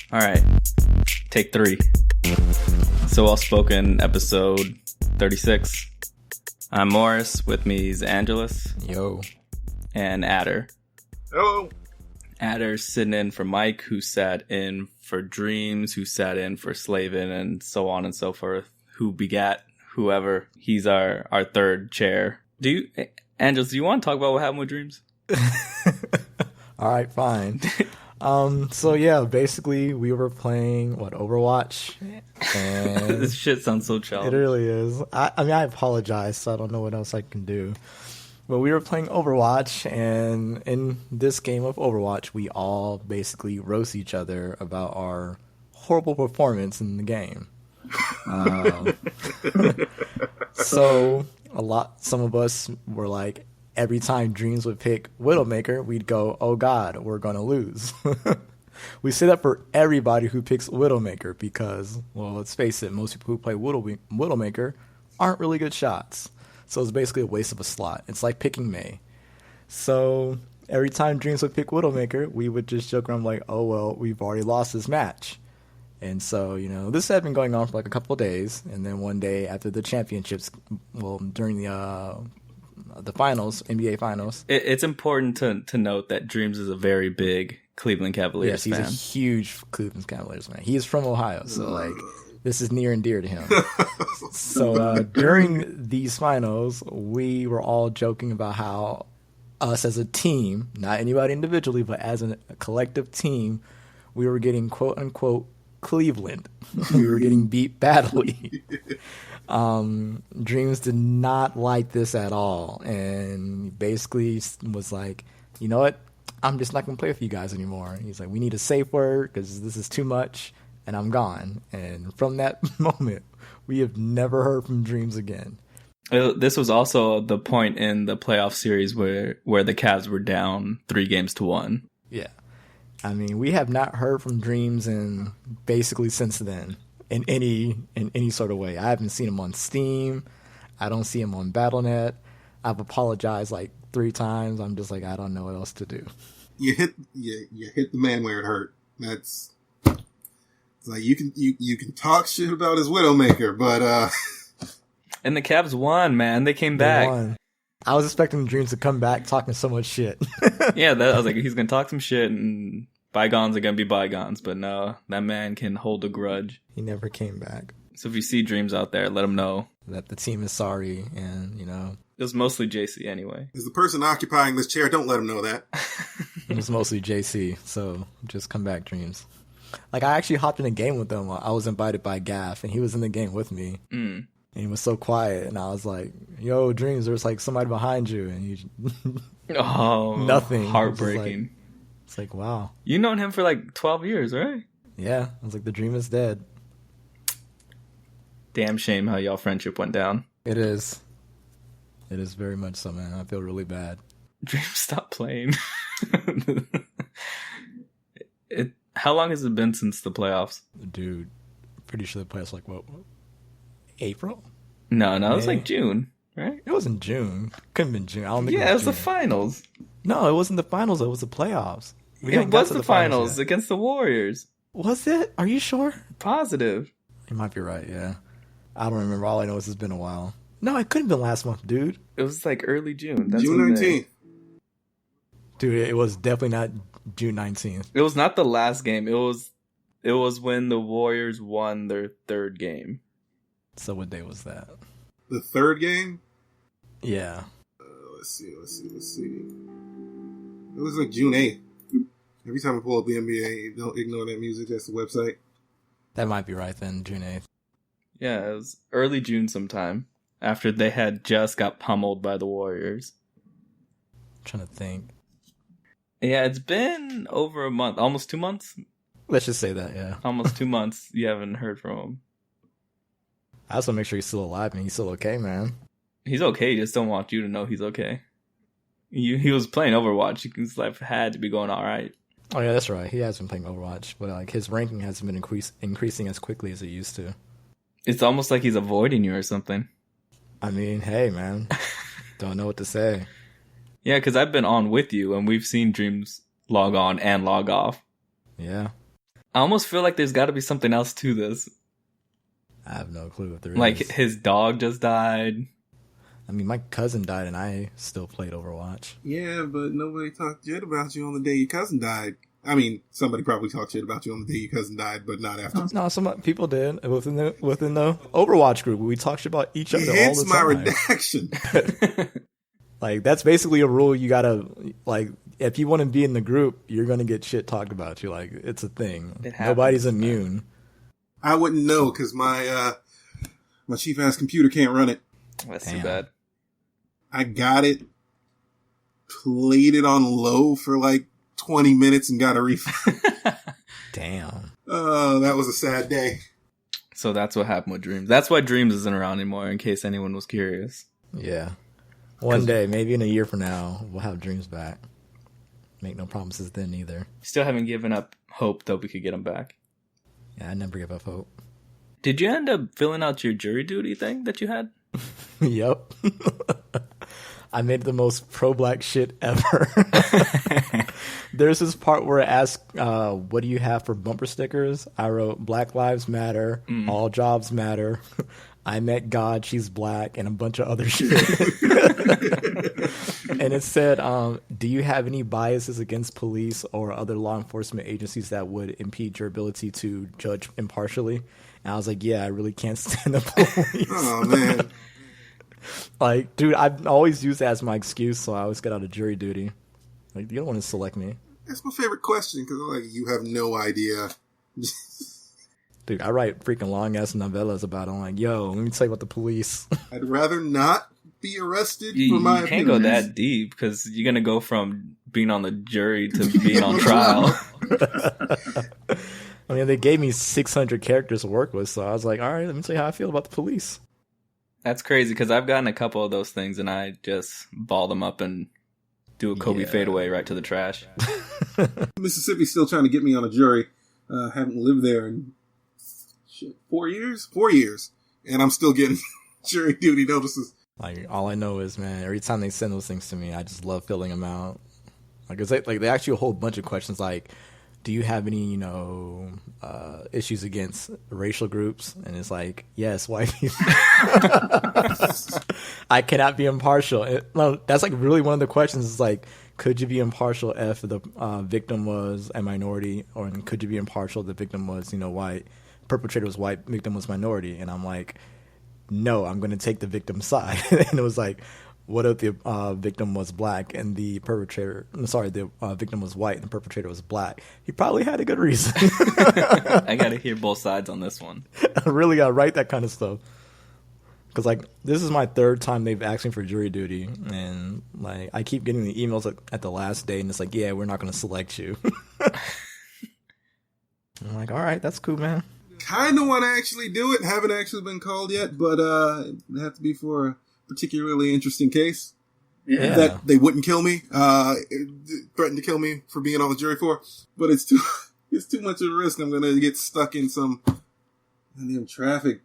All right, take 3. So Well Spoken, episode 36. I'm Moris. With me is Angelus. Yo. And Adder. Hello. Adder's sitting in for Mike, who sat in for Dreams, who sat in for Slavin, and so on and so forth, who begat whoever. He's our third chair. Angelus, do you want to talk about what happened with Dreams? All right, fine. So yeah, basically we were playing Overwatch, and This shit sounds so childish. it really is. I mean, I apologize, so I don't know what else I can do. But we were playing Overwatch, and in this game of Overwatch, we all basically roast each other about our horrible performance in the game. So some of us were like, every time Dreams would pick Widowmaker, we'd go, oh god, we're going to lose. We say that for everybody who picks Widowmaker because, well, let's face it, most people who play Widowmaker aren't really good shots. So it's basically a waste of a slot. It's like picking Mei. So every time Dreams would pick Widowmaker, we would just joke around like, oh, well, we've already lost this match. And so, this had been going on for like a couple of days. And then one day after the championships, well, during the finals, NBA finals. It's important to note that Dreams is a very big Cleveland Cavaliers fan. Yes, he's a huge Cleveland Cavaliers fan. He is from Ohio, so like this is near and dear to him. So during these finals, we were all joking about how us as a team, not anybody individually, but as a collective team, we were getting quote unquote Cleveland. We were getting beat badly. Dreams did not like this at all, and basically was like, you know what, I'm just not gonna play with you guys anymore. He's like, we need a safe word because this is too much, and I'm gone. And from that moment, we have never heard from Dreams again. This was also the point in the playoff series where the Cavs were down 3-1. Yeah, I mean, we have not heard from Dreams in basically since then. In any sort of way. I haven't seen him on Steam. I don't see him on Battle.net. I've apologized like 3 times. I'm just like, I don't know what else to do. You hit the man where it hurt. It's like you can talk shit about his Widowmaker, but and the Cavs won, man. They came back. I was expecting Dreams to come back talking so much shit. Yeah, I was like, he's gonna talk some shit and bygones are gonna be bygones, but no, that man can hold a grudge. He never came back. So if you see Dreams out there, let him know that the team is sorry, and it was mostly JC anyway. As the person occupying this chair, don't let him know that. It was mostly JC, so just come back, Dreams. Like, I actually hopped in a game with him. I was invited by Gaff, and he was in the game with me. And he was so quiet, and I was like, yo, Dreams, there's like somebody behind you, and he nothing. Heartbreaking. It's like, wow. You known him for like 12 years, right? Yeah. I was like, the dream is dead. Damn shame how y'all friendship went down. It is. It is very much so, man. I feel really bad. Dream, stop playing. How long has it been since the playoffs? Dude, pretty sure the playoffs like, what? April? No, it was like June, right? It wasn't June. Couldn't have been June. I don't think it was the finals. No, it wasn't the finals. It was the playoffs. It was the finals against the Warriors. Was it? Are you sure? Positive. You might be right, yeah. I don't remember. All I know is it's been a while. No, it couldn't have been last month, dude. It was like early June. That's June 19th. Dude, it was definitely not June 19th. It was not the last game. It was when the Warriors won their 3rd game. So what day was that? The 3rd game? Yeah. Let's see. It was like June 8th. Every time I pull up the NBA, don't ignore that music. That's the website. That might be right then, June 8th. Yeah, it was early June sometime. After they had just got pummeled by the Warriors. I'm trying to think. Yeah, it's been over a month. Almost 2 months? Let's just say that, yeah. Almost 2 months you haven't heard from him. I just want to make sure he's still alive and he's still okay, man. He's okay, he just don't want you to know he's okay. He was playing Overwatch. His life had to be going all right. Oh, yeah, that's right. He has been playing Overwatch, but like his ranking hasn't been increasing as quickly as it used to. It's almost like he's avoiding you or something. I mean, hey, man. Don't know what to say. Yeah, because I've been on with you, and we've seen Dreams log on and log off. Yeah. I almost feel like there's got to be something else to this. I have no clue if there is. Like, his dog just died. I mean, my cousin died and I still played Overwatch. Yeah, but nobody talked shit about you on the day your cousin died. I mean, somebody probably talked shit about you on the day your cousin died, but not after. No, some people did within the Overwatch group. We talk shit about each other all the Hence time. my redaction. Like, that's basically a rule. You gotta, like, if you want to be in the group, you're gonna get shit talked about you. Like, it's a thing. Nobody's immune. I wouldn't know because my cheap ass computer can't run it. That's too bad. I got it, played it on low for like 20 minutes and got a refund. Damn. Oh, that was a sad day. So that's what happened with Dreams. That's why Dreams isn't around anymore, in case anyone was curious. Yeah. One day, maybe in a year from now, we'll have Dreams back. Make no promises then either. Still haven't given up hope that we could get him back. Yeah, I never give up hope. Did you end up filling out your jury duty thing that you had? Yep. I made the most pro-black shit ever. There's this part where it asks, what do you have for bumper stickers? I wrote, Black Lives Matter, all jobs matter, I met God, she's black, and a bunch of other shit. And it said, do you have any biases against police or other law enforcement agencies that would impede your ability to judge impartially? And I was like, yeah, I really can't stand the police. Oh, man. Like, dude, I've always used that as my excuse, so I always get out of jury duty. Like, you don't want to select me. That's my favorite question, because like, you have no idea. Dude, I write freaking long-ass novellas about it. I'm like, yo, let me tell you about the police. I'd rather not be arrested for You my can't go opinions. that deep, because you're going to go from being on the jury to being on trial. I mean, they gave me 600 characters to work with, so I was like, all right, let me tell you how I feel about the police. That's crazy, because I've gotten a couple of those things, and I just ball them up and do a Kobe fadeaway right to the trash. Mississippi's still trying to get me on a jury. Haven't lived there in 4 years? 4 years. And I'm still getting jury duty notices. Like, all I know is, man, every time they send those things to me, I just love filling them out. Like, it's like they ask you a whole bunch of questions, like, do you have any, issues against racial groups? And it's like, yes, white people. I cannot be impartial. No, that's like really one of the questions is like, could you be impartial if the victim was a minority? Or could you be impartial if the victim was, white? Perpetrator was white, victim was minority. And I'm like, no, I'm going to take the victim's side. And it was like, what if the victim was black and the victim was white and the perpetrator was black? He probably had a good reason. I got to hear both sides on this one. I really got to write that kind of stuff. Because, like, this is my third time they've asked me for jury duty. And, like, I keep getting the emails at the last day, and it's like, yeah, we're not going to select you. I'm like, all right, that's cool, man. Kind of want to actually do it. Haven't actually been called yet, but it have to be for a particularly interesting case. Yeah. That they wouldn't kill me, threatened to kill me for being on the jury for. But it's too much of a risk. I'm going to get stuck in some damn traffic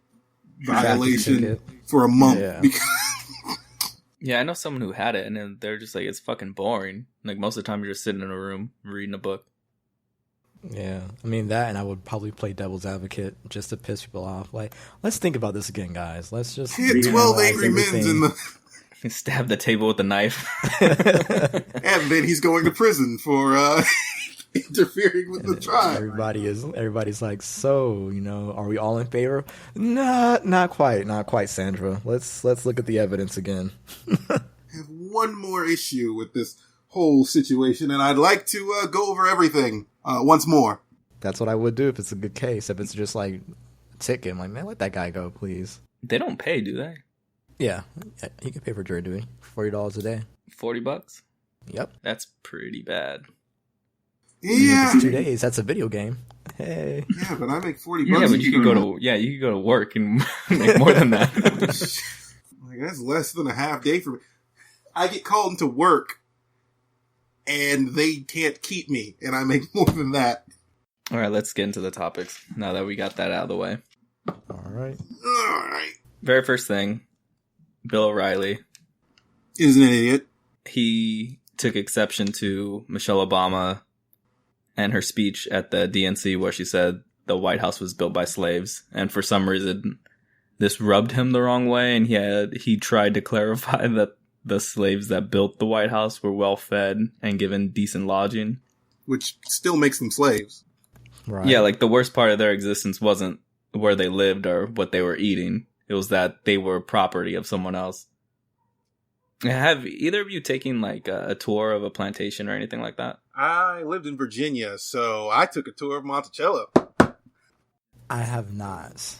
violation for a month. Yeah. Yeah, I know someone who had it, and then they're just like, it's fucking boring. Like, most of the time you're just sitting in a room reading a book. Yeah, I mean that, and I would probably play devil's advocate just to piss people off. Like, let's think about this again, guys. Let's just hit 12 angry men in the... Stab the table with a knife. And then he's going to prison for interfering with the trial. Everybody's like, so, are we all in favor? Not quite, Sandra. Let's look at the evidence again. I have one more issue with this whole situation, and I'd like to go over everything once more. That's what I would do if it's a good case. If it's just like a ticket, I'm like, man, let that guy go, please. They don't pay, do they? Yeah, he can pay for jury duty. $40 a day. $40? Yep. That's pretty bad. Yeah. It's 2 days. That's a video game. Hey. Yeah, but I make $40. Yeah, but you could go to work and make more than that. Like, that's less than a half day for me. I get called into work, and they can't keep me, and I make more than that. All right, let's get into the topics now that we got that out of the way. All right. Very first thing, Bill O'Reilly. Is an idiot. He took exception to Michelle Obama and her speech at the DNC where she said the White House was built by slaves, and for some reason this rubbed him the wrong way, and he tried to clarify that the slaves that built the White House were well fed and given decent lodging, which still makes them slaves. Right. Yeah, like the worst part of their existence wasn't where they lived or what they were eating. It was that they were property of someone else. Have either of you taken like a tour of a plantation or anything like that? I lived in Virginia, so I took a tour of Monticello. I have not.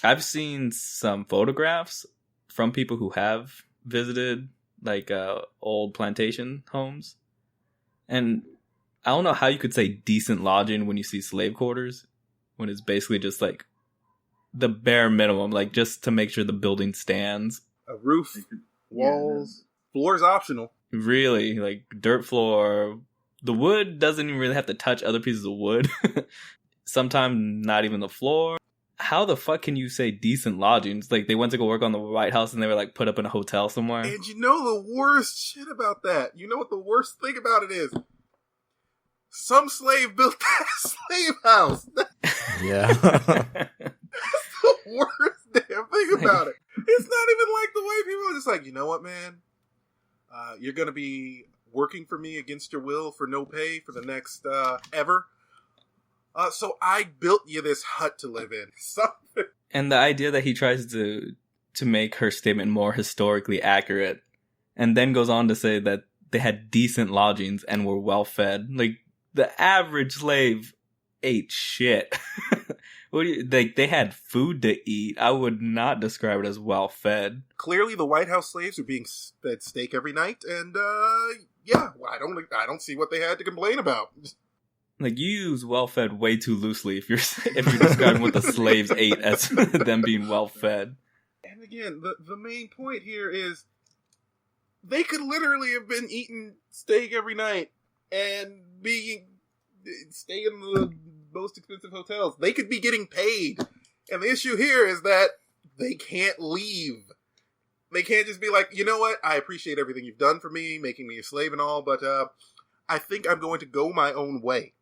I've seen some photographs from people who have visited like old plantation homes. And I don't know how you could say decent lodging when you see slave quarters, when it's basically just like the bare minimum, like just to make sure the building stands. A roof, walls, floor's optional. Really, like dirt floor. The wood doesn't even really have to touch other pieces of wood. Sometimes not even the floor. How the fuck can you say decent lodgings? Like they went to go work on the White House and they were like put up in a hotel somewhere. And you know the worst shit about that? You know what the worst thing about it is? Some slave built that slave house. Yeah. That's the worst damn thing about it. It's not even like the way people are just like, you know what, man? You're going to be working for me against your will for no pay for the next ever. So I built you this hut to live in. Something. And the idea that he tries to make her statement more historically accurate and then goes on to say that they had decent lodgings and were well fed. Like the average slave ate shit. What do you like? They had food to eat. I would not describe it as well fed. Clearly, the White House slaves are being fed steak every night, and yeah, I don't see what they had to complain about. Like you use well fed way too loosely if you're describing what the slaves ate as them being well fed. And again, the main point here is they could literally have been eating steak every night and stay in the most expensive hotels. They could be getting paid. And the issue here is that they can't leave. They can't just be like, you know what? I appreciate everything you've done for me, making me a slave and all, but I think I'm going to go my own way.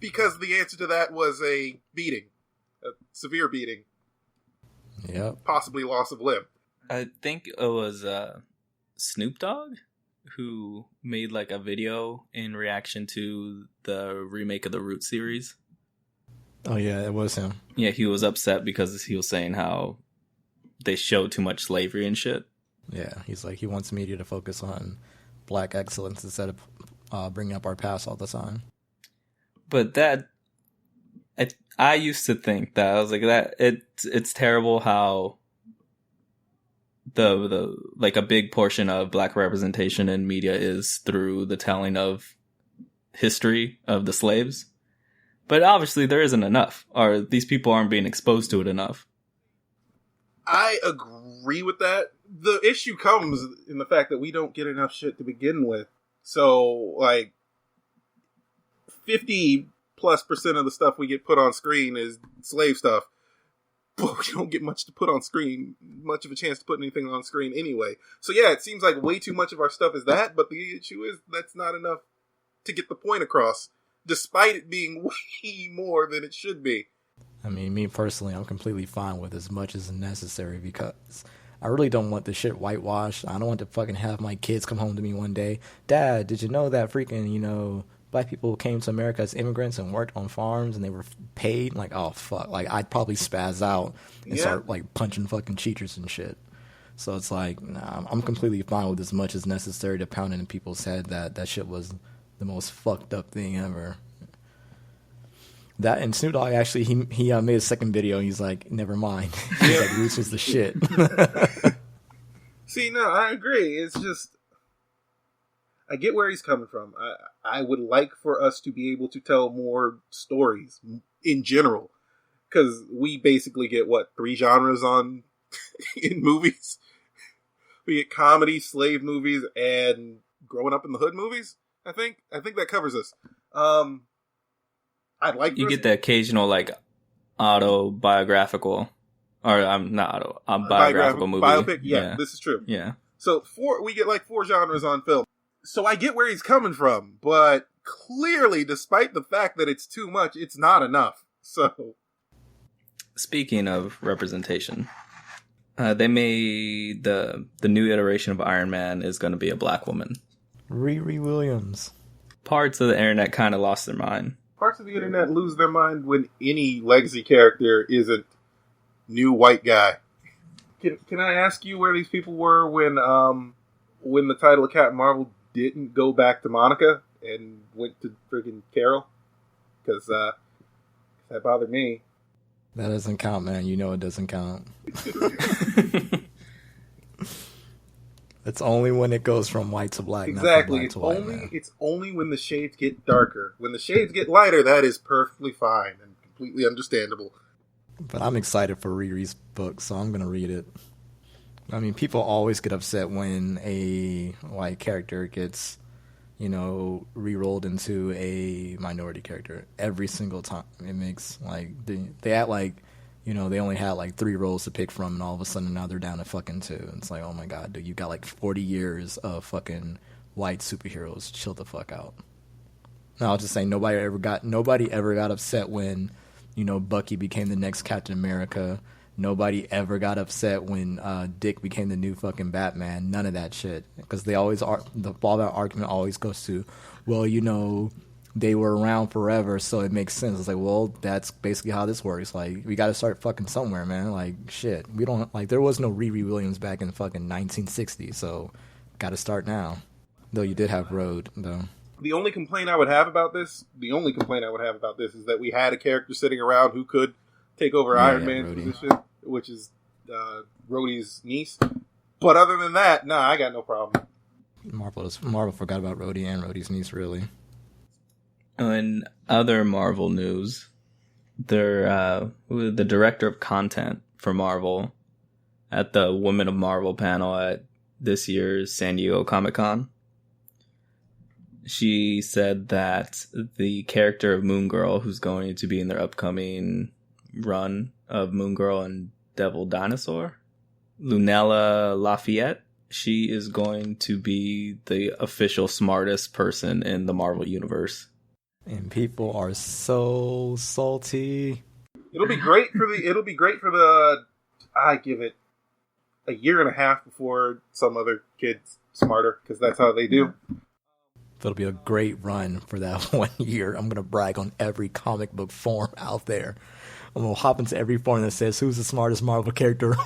Because the answer to that was a beating. A severe beating. Yep. Possibly loss of limb. I think it was Snoop Dogg who made like a video in reaction to the remake of the Root series. Oh yeah, it was him. Yeah, he was upset because he was saying how they showed too much slavery and shit. Yeah, he's like, he wants media to focus on black excellence instead of bringing up our past all the time. But that, I used to think that I was like that. It's terrible how the like a big portion of black representation in media is through the telling of history of the slaves. But obviously there isn't enough, or these people aren't being exposed to it enough. I agree with that. The issue comes in the fact that we don't get enough shit to begin with. So, like, 50+% of the stuff we get put on screen is slave stuff. But we don't get much to put on screen, much of a chance to put anything on screen anyway. So yeah, it seems like way too much of our stuff is that, but the issue is that's not enough to get the point across, despite it being way more than it should be. I mean, me personally, I'm completely fine with as much as necessary because I really don't want the shit whitewashed. I don't want to fucking have my kids come home to me one day. Dad, did you know that freaking, black people came to America as immigrants and worked on farms and they were paid? Like, oh, fuck. Like, I'd probably spaz out and start, like, punching fucking cheaters and shit. So it's like, nah, I'm completely fine with as much as necessary to pound in people's head that shit was the most fucked up thing ever. That and Snoop Dogg actually, he made a second video and he's like, never mind. He's like, Roots was the shit. See, no, I agree. It's just, I get where he's coming from. I would like for us to be able to tell more stories in general. Because we basically get, 3 genres on in movies? We get comedy, slave movies, and growing up in the hood movies, I think that covers us. I'd like you get the occasional like autobiographical, or not biographical movie. Biopic, yeah, this is true. Yeah. So we get like 4 genres on film. So I get where he's coming from, but clearly, despite the fact that it's too much, it's not enough. So, speaking of representation, they made the new iteration of Iron Man is going to be a black woman. Riri Williams. Parts of the internet kind of lost their mind. Parts of the internet lose their mind when any legacy character isn't new white guy. Can I ask you where these people were when the title of Captain Marvel didn't go back to Monica and went to freaking Carol? Because that bothered me. That doesn't count, man. You know it doesn't count. It's only when it goes from white to black. Exactly. Not from black to white, It's only when the shades get darker. When the shades get lighter, that is perfectly fine and completely understandable. But I'm excited for Riri's book, so I'm going to read it. I mean, people always get upset when a white character gets, re-rolled into a minority character every single time. It makes, they act like, they only had, 3 roles to pick from, and all of a sudden now they're down to fucking 2. It's like, oh my god, dude, you got, 40 years of fucking white superheroes. Chill the fuck out. No, I'll just say nobody ever got upset when, Bucky became the next Captain America. Nobody ever got upset when Dick became the new fucking Batman. None of that shit. Because they always are. The fallback argument always goes to, well, they were around forever, so it makes sense. It's like, well, that's basically how this works. We got to start fucking somewhere, man. Shit. We don't, there was no Riri Williams back in fucking 1960, so got to start now. Though you did have Road, though. The only complaint I would have about this is that we had a character sitting around who could take over Iron Man's position, which is Rhodey's niece. But other than that, nah, I got no problem. Marvel forgot about Rhodey and Rhodey's niece, really. In other Marvel news, the director of content for Marvel at the Women of Marvel panel at this year's San Diego Comic-Con, she said that the character of Moon Girl, who's going to be in their upcoming run of Moon Girl and Devil Dinosaur, Lunella Lafayette, she is going to be the official smartest person in the Marvel universe. And people are so salty. It'll be great for the I give it a year and a half before some other kid's smarter, because that's how they do. It'll be a great run for that 1 year. I'm going to brag on every comic book forum out there. I'm going to hop into every forum that says, who's the smartest Marvel character?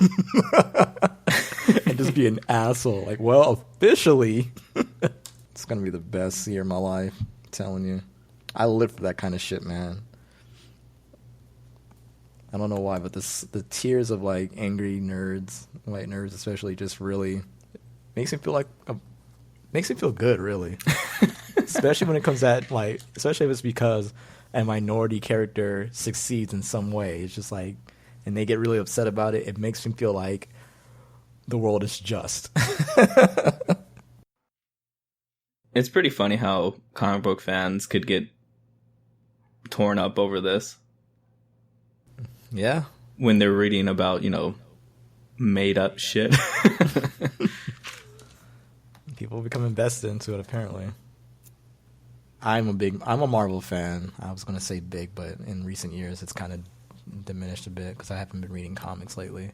And just be an asshole. Officially. It's going to be the best year of my life. I'm telling you. I live for that kind of shit, man. I don't know why, but the tears of angry nerds, white nerds especially, just really makes me feel makes me feel good, really. Especially when it comes at especially if it's because a minority character succeeds in some way. It's just and they get really upset about it. It makes me feel like the world is just. It's pretty funny how comic book fans could get torn up over this. Yeah. When they're reading about, made up shit. People become invested into it, apparently. I'm a Marvel fan. I was going to say big, but in recent years it's kind of diminished a bit because I haven't been reading comics lately.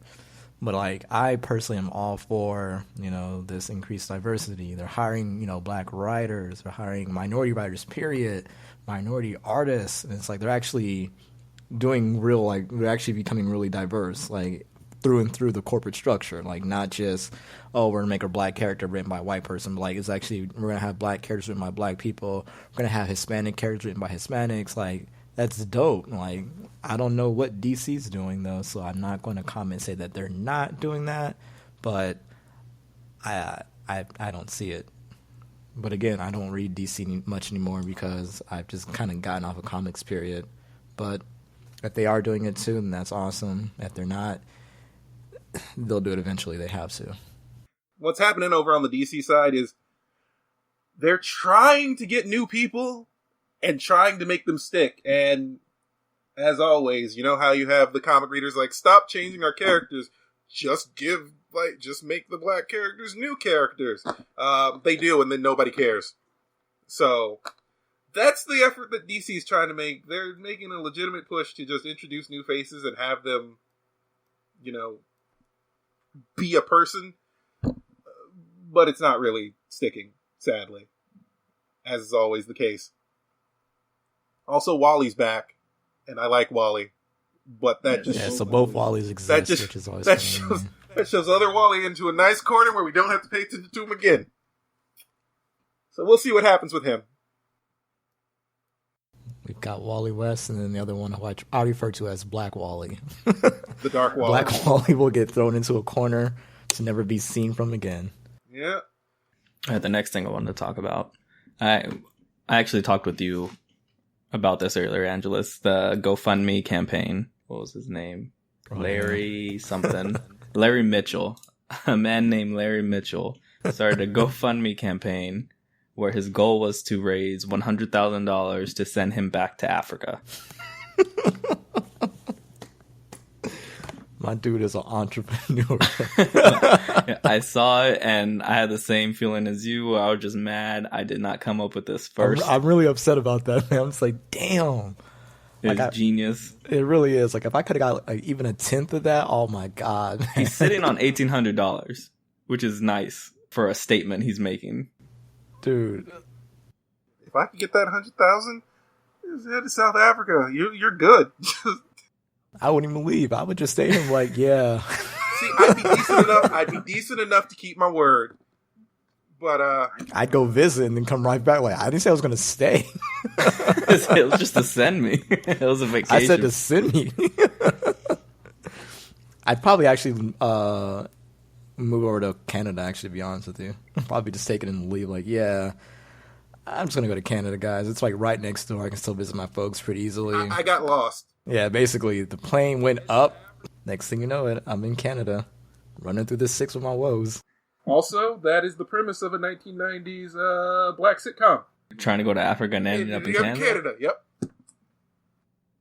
But I personally am all for, this increased diversity. They're hiring, black writers. They're hiring minority writers, period. Minority artists. And it's they're actually doing real, they're actually becoming really diverse, through and through the corporate structure. Not just, we're going to make a black character written by a white person. But it's actually, we're going to have black characters written by black people. We're going to have Hispanic characters written by Hispanics. That's dope. I don't know what DC's doing, though, so I'm not going to comment and say that they're not doing that. But I don't see it. But again, I don't read DC much anymore because I've just kind of gotten off of comics, period. But if they are doing it too, then that's awesome. If they're not, they'll do it eventually. They have to. What's happening over on the DC side is they're trying to get new people and trying to make them stick. And as always, you know how you have the comic readers stop changing our characters, just give like, just make the black characters new characters. They do, and then nobody cares. So that's the effort that DC's trying to make. They're making a legitimate push to just introduce new faces and have them, be a person. But it's not really sticking, sadly, as is always the case. Also, Wally's back, and I like Wally, but that just so both Wallys exist, which is always funny. That shoves other Wally into a nice corner where we don't have to pay attention to him again. So we'll see what happens with him. We've got Wally West, and then the other one I refer to as Black Wally. The Dark Wally. Black Wally will get thrown into a corner to never be seen from again. Yeah. All right, the next thing I wanted to talk about, I actually talked with you about this earlier, Angelus. The GoFundMe campaign. What was his name? Larry something. Larry Mitchell. A man named Larry Mitchell started a GoFundMe campaign where his goal was to raise $100,000 to send him back to Africa. My dude is an entrepreneur. I saw it and I had the same feeling as you. I was just mad I did not come up with this first. I'm really upset about that, man. I'm just like, damn. It's genius. It really is. Like, if I could have got even a tenth of that, oh my God. Man. He's sitting on $1,800, which is nice for a statement he's making. Dude. If I could get that 100,000, just head to South Africa. You're good. I wouldn't even leave. I would just stay here like, yeah. See, I'd be decent enough to keep my word. But I'd go visit and then come right back. Like, I didn't say I was gonna stay. It was just to send me. It was a vacation. I said to send me. I'd probably actually move over to Canada, actually, to be honest with you. Probably just take it and leave. Like, yeah, I'm just going to go to Canada, guys. It's like right next door. I can still visit my folks pretty easily. I got lost. Yeah, basically, the plane went up. Next thing you know it, I'm in Canada, running through the six with my woes. Also, that is the premise of a 1990s black sitcom. Trying to go to Africa and ending up in Canada? Yep.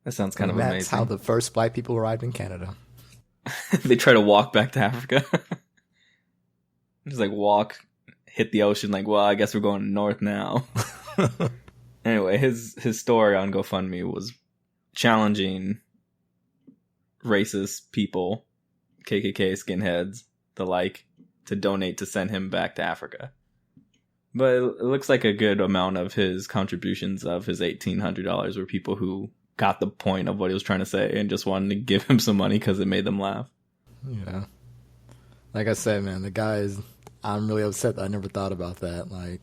That sounds kind of That's amazing. That's how the first black people arrived in Canada. They try to walk back to Africa. Just like walk, hit the ocean, like, well, I guess we're going north now. Anyway, his story on GoFundMe was challenging racist people, KKK skinheads, the like, to donate to send him back to Africa. But it looks like a good amount of his contributions of his $1,800 were people who got the point of what he was trying to say and just wanted to give him some money because it made them laugh. Yeah. Like I said, man, the guy is... I'm really upset that I never thought about that. Like,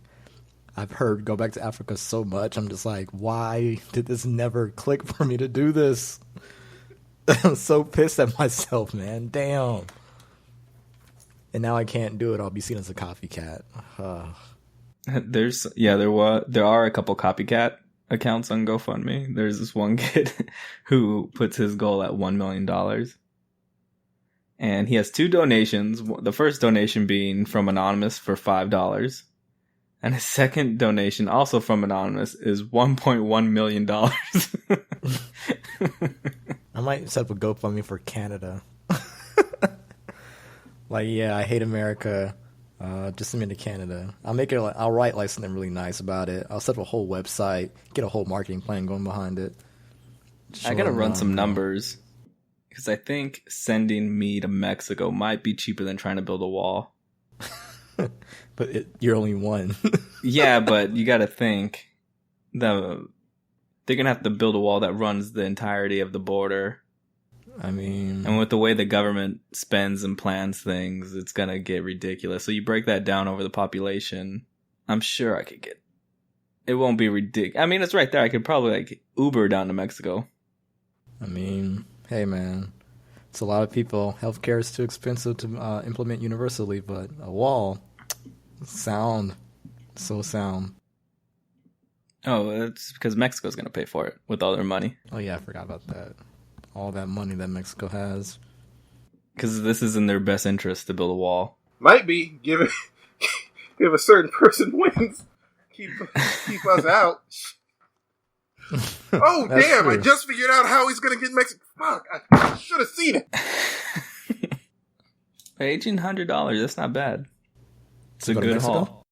I've heard go back to Africa so much. I'm just like, why did this never click for me to do this? I'm so pissed at myself, man. Damn. And now I can't do it. I'll be seen as a copycat. There are a couple copycat accounts on GoFundMe. There's this one kid who puts his goal at $1 million. And he has two donations. The first donation being from Anonymous for $5. And his second donation, also from Anonymous, is $1.1 million. I might set up a GoFundMe for Canada. Like, yeah, I hate America. Just send me to Canada. I'll write like something really nice about it. I'll set up a whole website, get a whole marketing plan going behind it. I gotta run some numbers. Because I think sending me to Mexico might be cheaper than trying to build a wall. But you're only one. Yeah, but you gotta think they're gonna have to build a wall that runs the entirety of the border. I mean... And with the way the government spends and plans things, it's gonna get ridiculous. So you break that down over the population, I'm sure I could get... It won't be ridiculous. I mean, it's right there. I could probably, like, Uber down to Mexico. I mean, hey, man. It's a lot of people. Healthcare is too expensive to implement universally, but a wall... Sound. So sound. Oh, it's because Mexico's gonna pay for it with all their money. Oh, yeah, I forgot about that. All that money that Mexico has. Because this is in their best interest to build a wall. Might be. Give a certain person wins. Keep us out. Oh, damn. True. I just figured out how he's going to get Mexico. Fuck. I should have seen it. $1,800. That's not bad. It's a Go to good Mexico? haul.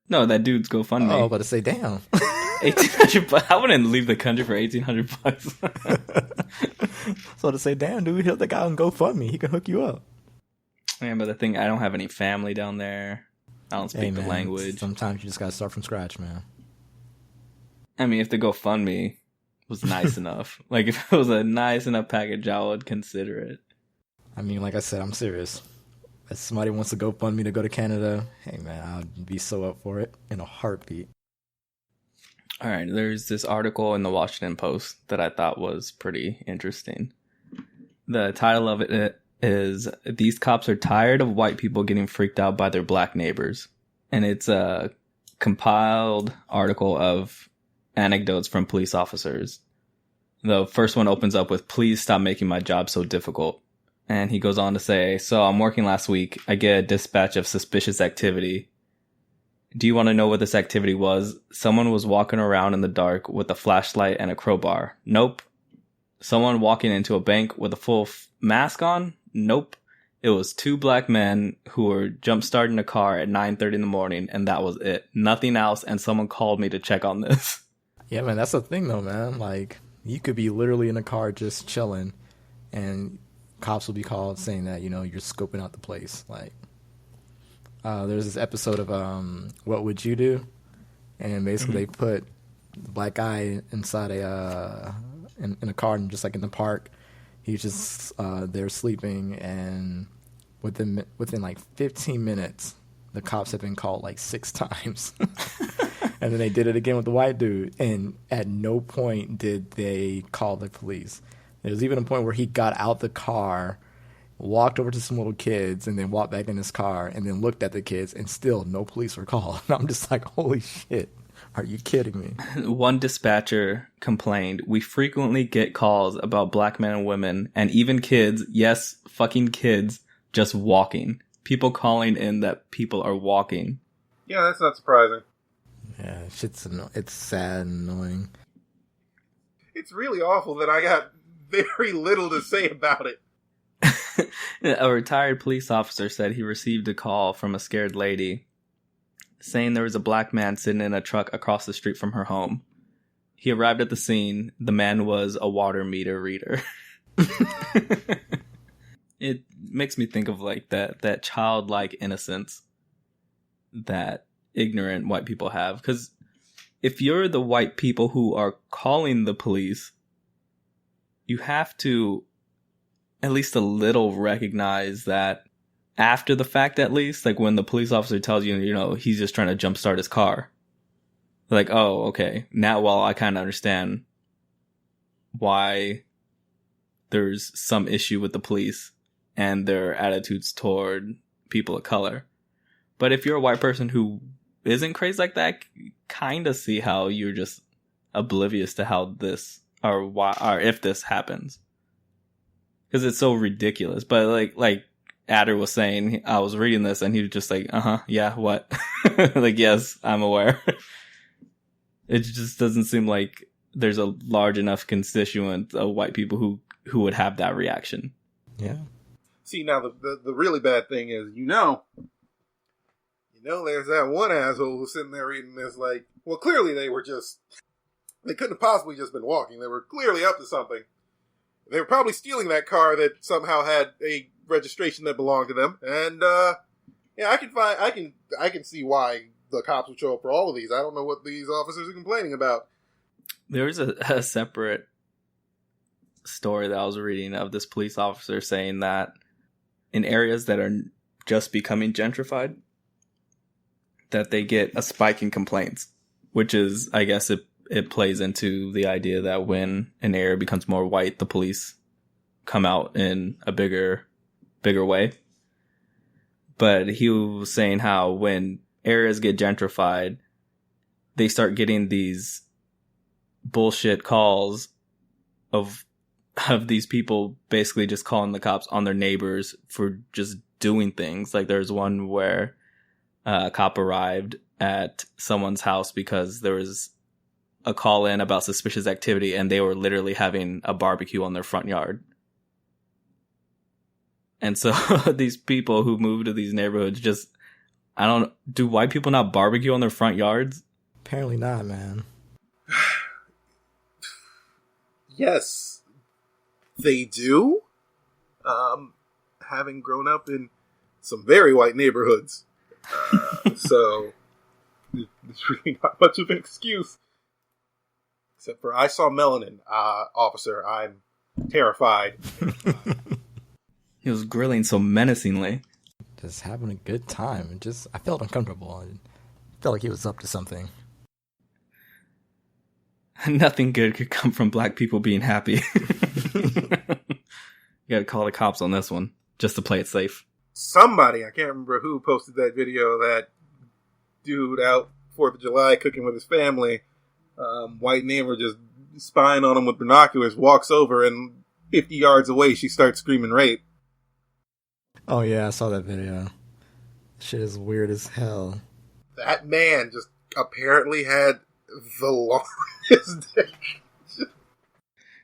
No, that dude's GoFundMe. Oh, I was about to say, damn. $1,800. I wouldn't leave the country for $1,800. So to say, damn, dude, hit the guy on GoFundMe. He can hook you up. Yeah, but the thing, I don't have any family down there. I don't speak the language. Sometimes you just gotta start from scratch, man. I mean, if the GoFundMe was nice enough, like if it was a nice enough package, I would consider it. I mean, like I said, I'm serious. If somebody wants to GoFundMe to go to Canada, hey man, I'd be so up for it in a heartbeat. All right, there's this article in the Washington Post that I thought was pretty interesting. The title of it is "These Cops Are Tired of White People Getting Freaked Out by Their Black Neighbors." And it's a compiled article of anecdotes from police officers. The first one opens up with, "Please stop making my job so difficult." And he goes on to say, "So I'm working last week. I get a dispatch of suspicious activity. Do you want to know what this activity was? Someone was walking around in the dark with a flashlight and a crowbar. Nope. Someone walking into a bank with a full mask on? Nope. It was two black men who were jump-starting a car at 9:30 in the morning, and that was it. Nothing else, and someone called me to check on this." Yeah, man, that's the thing though, man. Like, you could be literally in a car just chilling, and cops will be called saying that, you know, you're scoping out the place. Like, there's this episode of What Would You Do? And basically they put the black guy inside in a car, and just like in the park, he's just there sleeping, and within like 15 minutes, the cops have been called like 6 times. And then they did it again with the white dude, and at no point did they call the police. There was even a point where he got out the car, walked over to some little kids, and then walked back in his car, and then looked at the kids, and still no police were called. And I'm just like, holy shit, are you kidding me? One dispatcher complained, "We frequently get calls about black men and women, and even kids, yes, fucking kids, just walking. People calling in that people are walking." Yeah, that's not surprising. Yeah, it's sad and annoying. It's really awful that I got very little to say about it. A retired police officer said he received a call from a scared lady saying there was a black man sitting in a truck across the street from her home. He arrived at the scene. The man was a water meter reader. It makes me think of like that childlike innocence that ignorant white people have. Because if you're the white people who are calling the police, you have to at least a little recognize that after the fact, at least, like when the police officer tells you, you know, he's just trying to jumpstart his car. Like, oh, okay. Now, well, I kind of understand why there's some issue with the police and their attitudes toward people of color. But if you're a white person who isn't crazy like that, kind of see how you're just oblivious to how this or why or if this happens, because it's so ridiculous. But like Adder was saying, I was reading this and he was just like, yeah, what? Like, yes, I'm aware. It just doesn't seem like there's a large enough constituent of white people who would have that reaction. Yeah. See, now the really bad thing is, there's that one asshole who's sitting there reading this like, well, clearly they couldn't have possibly just been walking. They were clearly up to something. They were probably stealing that car that somehow had a registration that belonged to them. And, yeah, I can see why the cops would show up for all of these. I don't know what these officers are complaining about. There's a separate story that I was reading of this police officer saying that in areas that are just becoming gentrified, that they get a spike in complaints, which is, I guess it plays into the idea that when an area becomes more white, the police come out in a bigger way. But he was saying how when areas get gentrified, they start getting these bullshit calls of these people basically just calling the cops on their neighbors for just doing things. Like there's one where a cop arrived at someone's house because there was a call in about suspicious activity and they were literally having a barbecue on their front yard. And so these people who move to these neighborhoods just, do white people not barbecue on their front yards? Apparently not, man. Yes, they do. Having grown up in some very white neighborhoods. So, there's really not much of an excuse. Except for, I saw melanin, officer. I'm terrified. He was grilling so menacingly. Just having a good time. I felt uncomfortable. I felt like he was up to something. Nothing good could come from black people being happy. You gotta call the cops on this one, just to play it safe. Somebody, I can't remember who, posted that video, that dude out 4th of July cooking with his family, white neighbor just spying on him with binoculars, walks over, and 50 yards away she starts screaming rape. Oh yeah, I saw that video. Shit is weird as hell. That man just apparently had the longest dick.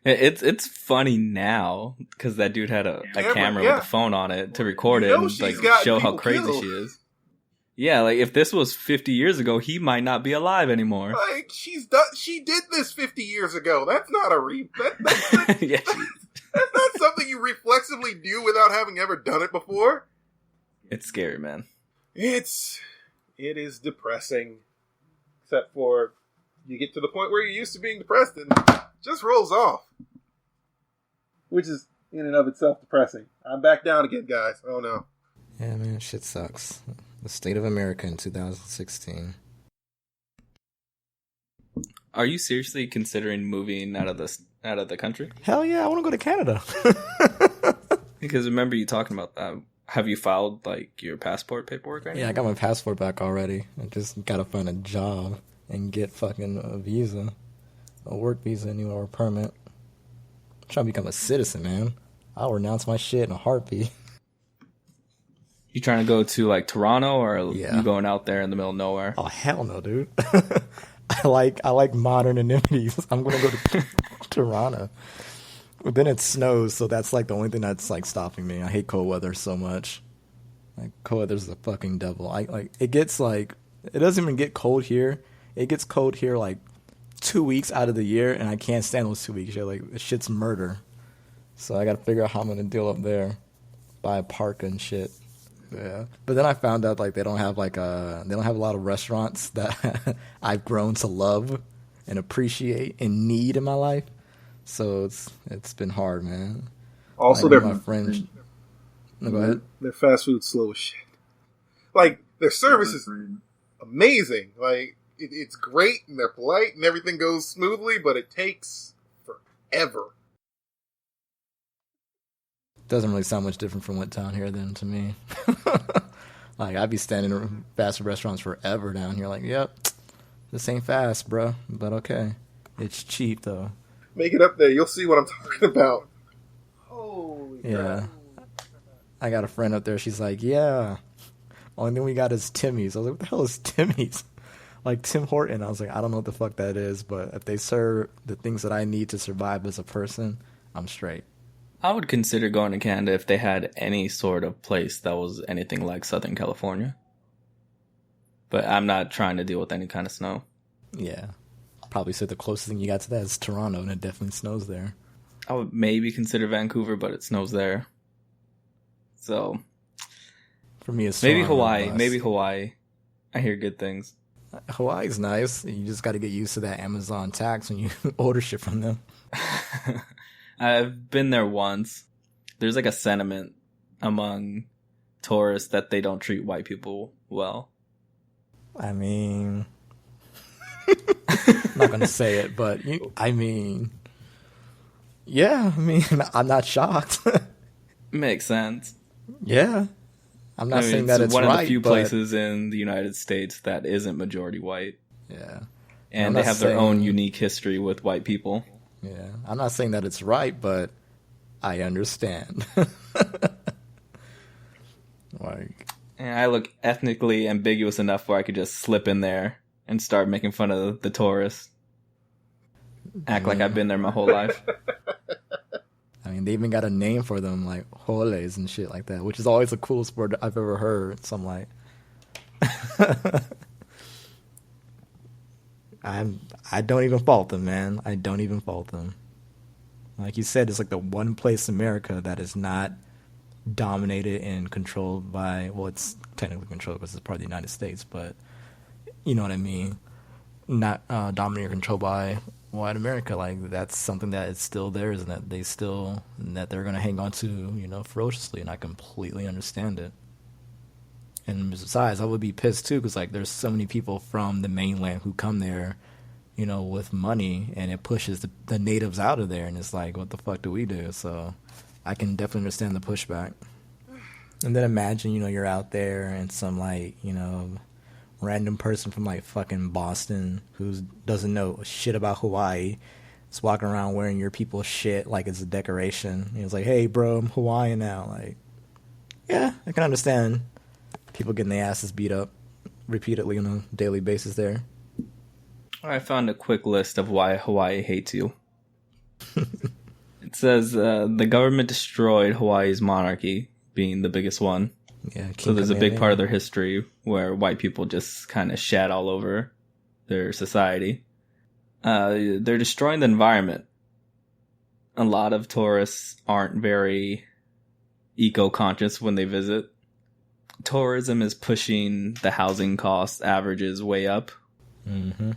It's funny now because that dude had a camera with a phone on it to record it and like show how crazy she is. Yeah, like if this was 50 years ago, he might not be alive anymore. Like she did this 50 years ago. That's not a Yeah, that's not something you reflexively do without having ever done it before. It's scary, man. It is depressing. Except for you get to the point where you're used to being depressed and it just rolls off. Which is in and of itself depressing. I'm back down again, guys. Oh no. Yeah, man, shit sucks. The state of America in 2016. Are you seriously considering moving out of the country? Hell yeah, I want to go to Canada. Because remember you talking about that. Have you filed like your passport paperwork right now? Yeah, I got my passport back already. I just gotta find a job and get fucking a visa. A work visa anywhere, or permit. I'm trying to become a citizen, man. I'll renounce my shit in a heartbeat. You trying to go to like Toronto, or Yeah. you going out there in the middle of nowhere? Oh hell no, dude. I like modern amenities. I'm gonna go to Toronto. But then it snows, so that's like the only thing that's like stopping me. I hate cold weather so much. Like cold weather's the fucking devil. It gets like, it doesn't even get cold here. It gets cold here like 2 weeks out of the year, and I can't stand those 2 weeks. Like shit's murder. So I gotta figure out how I'm gonna deal up there. Buy a parka and shit. Yeah, but then I found out like they don't have a lot of restaurants that I've grown to love and appreciate and need in my life. So it's been hard, man. Also, like, my friends. No, go ahead. Their fast food's slow as shit. Like their service is amazing. Like it's great and they're polite and everything goes smoothly, but it takes forever. Doesn't really sound much different from what's down here then to me. Like I'd be standing in fast food restaurants forever down here. Like, yep, this ain't fast, bro. But okay, it's cheap though. Make it up there. You'll see what I'm talking about. Holy Yeah. crap. I got a friend up there. She's like, yeah, only thing we got is Timmy's. I was like, what the hell is Timmy's? Like Tim Horton. I was like, I don't know what the fuck that is, but if they serve the things that I need to survive as a person, I'm straight. I would consider going to Canada if they had any sort of place that was anything like Southern California. But I'm not trying to deal with any kind of snow. Yeah. Probably say the closest thing you got to that is Toronto, and it definitely snows there. I would maybe consider Vancouver, but it snows there. So For me, it's maybe Toronto Hawaii. bus. Maybe Hawaii. I hear good things. Hawaii's nice. You just got to get used to that Amazon tax when you order shit from them. I've been there once. There's like a sentiment among tourists that they don't treat white people well. I mean, I'm not going to say it, but yeah, I'm not shocked. Makes sense. Yeah. I'm not saying that it's one right, of the few but places in the United States that isn't majority white. yeah. And they have their own unique history with white people. Yeah. I'm not saying that it's right, but I understand. Like, And I look ethnically ambiguous enough where I could just slip in there and start making fun of the tourists. Act like I've been there my whole life. I mean, And they even got a name for them, like holes and shit like that, which is always the coolest word I've ever heard. So I'm like, I don't even fault them, man. I don't even fault them. Like you said, it's like the one place in America that is not dominated and controlled by, well, it's technically controlled because it's part of the United States, but you know what I mean? Not dominated or controlled by white America. Like, that's something that is still theirs and that they're going to hang on to, you know, ferociously, and I completely understand it. And besides, I would be pissed too, because like there's so many people from the mainland who come there, you know, with money, and it pushes the natives out of there, and it's like, what the fuck do we do? So I can definitely understand the pushback. And then imagine, you know, you're out there and some like, you know, random person from like fucking Boston who doesn't know shit about Hawaii is walking around wearing your people's shit like it's a decoration. And it's like, hey bro, I'm Hawaiian now. Like, yeah, I can understand people getting their asses beat up repeatedly on a daily basis there. I found a quick list of why Hawaii hates you. It says the government destroyed Hawaii's monarchy, being the biggest one. Yeah, so there's a big part of their history where white people just kind of shat all over their society. They're destroying the environment. A lot of tourists aren't very eco-conscious when they visit. Tourism is pushing the housing cost averages way up. Mm-hmm.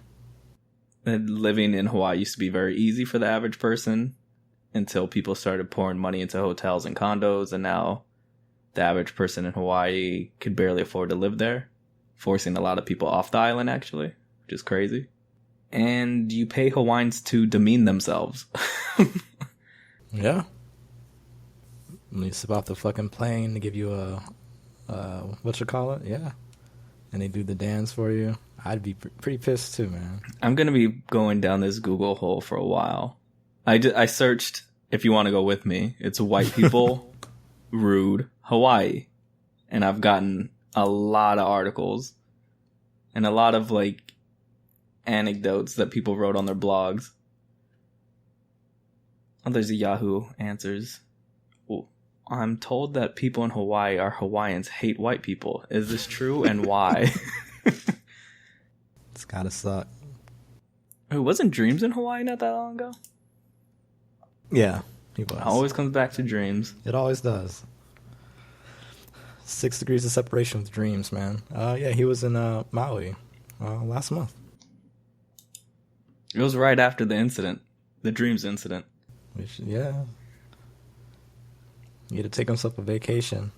And living in Hawaii used to be very easy for the average person until people started pouring money into hotels and condos, and now the average person in Hawaii could barely afford to live there, forcing a lot of people off the island, actually, which is crazy. And you pay Hawaiians to demean themselves. Yeah. When you step off the fucking plane, they give you a yeah, and they do the dance for you. I'd be pretty pissed too, man. I'm gonna be going down this Google hole for a while. I searched, if you want to go with me, it's white people rude Hawaii, and I've gotten a lot of articles and a lot of like anecdotes that people wrote on their blogs. Oh, there's a Yahoo Answers. I'm told that people in Hawaii are Hawaiians hate white people. Is this true, and why? It's gotta suck. Who wasn't Dreams in Hawaii not that long ago? Yeah, he was. It always comes back to Dreams. It always does. 6 degrees of separation with Dreams, man. Yeah, he was in Maui last month. It was right after the incident, the Dreams incident. Which, yeah. You had to take himself a vacation.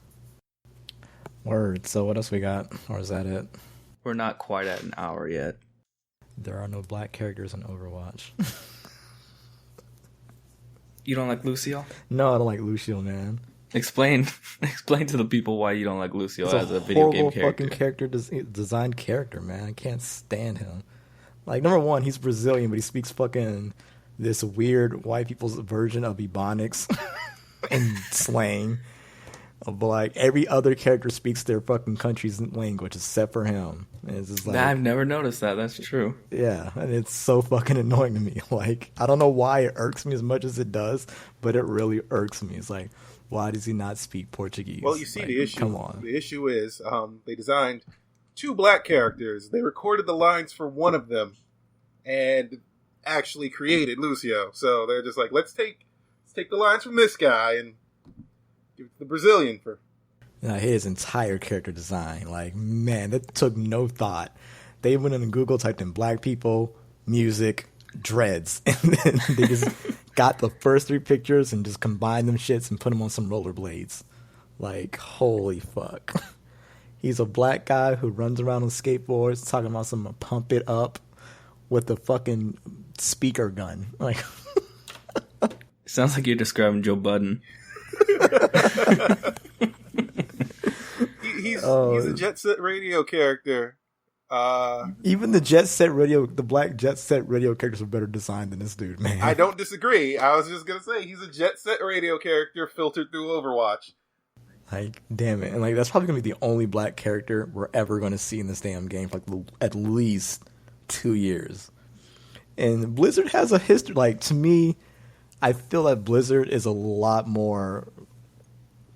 Word. So what else we got? Or is that it? We're not quite at an hour yet. There are no black characters in Overwatch. You don't like Lucio? No, I don't like Lucio, man. Explain to the people why you don't like Lucio as a video game character. Fucking character designed character, man. I can't stand him. Like, number one, he's Brazilian, but he speaks fucking this weird white people's version of Ebonics and slang. But like every other character speaks their fucking country's language except for him. And it's just like, I've never noticed that. That's true. Yeah, and it's so fucking annoying to me. Like, I don't know why it irks me as much as it does, but it really irks me. It's like, why does he not speak Portuguese? Well, you see, like, the issue. Come on. The issue is they designed 2 black characters. They recorded the lines for one of them, and actually created Lucio. So they're just like, let's take the lines from this guy and give it to the Brazilian for. And I hate his entire character design. Like, man, that took no thought. They went in Google, typed in black people, music, dreads, and then they just got the first 3 pictures and just combined them shits and put them on some rollerblades. Like, holy fuck. He's a black guy who runs around on skateboards talking about some pump it up with a fucking speaker gun. Like, sounds like you're describing Joe Budden. He's a Jet Set Radio character. Even the black Jet Set Radio characters are better designed than this dude, man. I don't disagree. I was just gonna say he's a Jet Set Radio character filtered through Overwatch. Like, damn it. And like, that's probably gonna be the only black character we're ever gonna see in this damn game for like at least 2 years. And Blizzard has a history. Like, to me, I feel that Blizzard is a lot more,